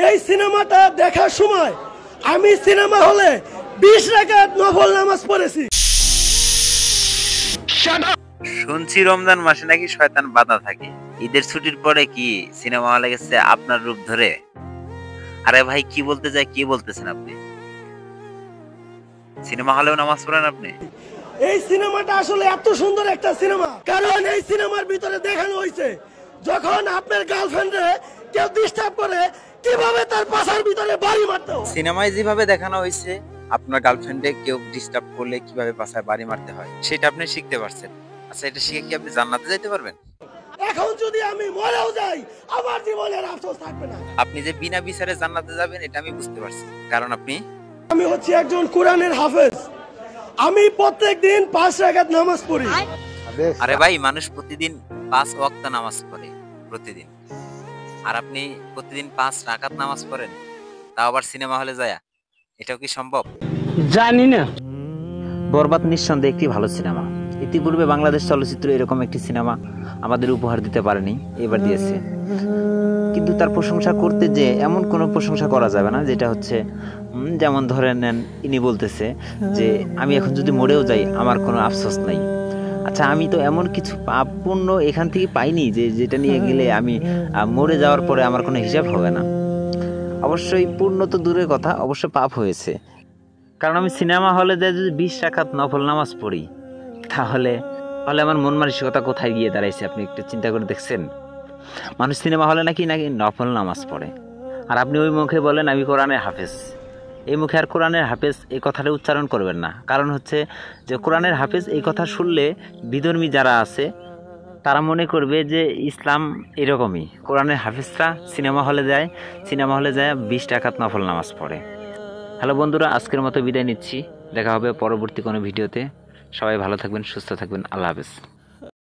এই সিনেমাটা দেখার সময় আমি সিনেমা হলে 20 রাকাত নফল নামাজ পড়েছি। শুনছি রমজান মাসে নাকি শয়তান বাধা থাকে। ঈদের ছুটির পরে কি সিনেমা হলে গেছে আপনার রূপ ধরে? আরে ভাই কি বলতে যায়, কি বলতেছেন আপনি? সিনেমা হলেও নামাজ পড়েন আপনি? এই সিনেমাটা আসলে এত সুন্দর একটা সিনেমা, কারণ এই সিনেমার ভিতরে দেখানো হয়েছে যখন আপনার গার্লফ্রেন্ডে কেউ ডিস্টার্ব করে কিভাবে তার পাশার ভিতরে বাড়ি মারতে হয়। সিনেমায় যেভাবে দেখানো হয়েছে আপনার গার্লফ্রেন্ডে কেউ ডিস্টার্ব করলে কিভাবে পাছায় বাড়ি মারতে হয় সেটা আপনি শিখতে পারছেন। আচ্ছা, এটা শিখে কি আপনি জান্নাতে যাইতে পারবেন? এখন যদি আমি মরেও যাই আমার জীবনের আফসোস থাকবে না। আপনি যে বিনা বিচারে জান্নাতে যাবেন এটা আমি বুঝতে পারছি, কারণ আমি হচ্ছি একজন কোরআনের হাফেজ। আমি প্রত্যেকদিন 5 রাকাত নামাজ পড়ি। আরে ভাই, মানুষ প্রতিদিন 5 ওয়াক্ত নামাজ পড়ে প্রতিদিন, আর আপনি প্রতিদিন 5 রাকাত নামাজ পড়েন, তাও আবার সিনেমা হলে যায়? এটাও কি সম্ভব? জানি না। বরবাদ নিঃসন্দেহে একটি ভালো সিনেমা। ইতিপূর্বে বাংলাদেশ চলচ্চিত্র এরকম একটি সিনেমা আমাদের উপহার দিতে পারেনি, এবার দিয়েছে। কিন্তু তার প্রশংসা করতে যে এমন কোনো প্রশংসা করা যাবে না যেটা হচ্ছে যেমন ধরে নেন, ইনি বলতেছে যে আমি এখন যদি মরেও যাই আমার কোনো আফসোস নাই। আচ্ছা, আমি তো এমন কিছু পাপ পুণ্য এখান থেকে পাইনি যে যেটা নিয়ে গেলে আমি মরে যাওয়ার পরে আমার কোনো হিসাব হবে না। অবশ্যই পুণ্য তো দূরের কথা, অবশ্য পাপ হয়েছে, কারণ আমি সিনেমা হলে যাই যদি 20 রাকাত নফল নামাজ পড়ি, তাহলে আমার মন মানসিকতা কোথায় গিয়ে দাঁড়াইছে আপনি একটু চিন্তা করে দেখছেন? মানুষ সিনেমা হলে নাকি নফল নামাজ পড়ে, আর আপনি ওই মুখে বলেন আমি কোরআনের হাফেজ। এই মুখে আর কোরআনের হাফেজ এই কথাটা উচ্চারণ করবেন না, কারণ হচ্ছে যে কোরআনের হাফেজ এই কথা শুনলে বিধর্মী যারা আছে তারা মনে করবে যে ইসলাম এরকমই। কোরআনের হাফেজরা সিনেমা হলে যায় 20 রাকাত নফল নামাজ পড়ে। হ্যালো বন্ধুরা, আজকের মতো বিদায় নিচ্ছি। দেখা হবে পরবর্তী কোনো ভিডিওতে। সবাই ভালো থাকবেন, সুস্থ থাকবেন। আল্লাহ হাফেজ।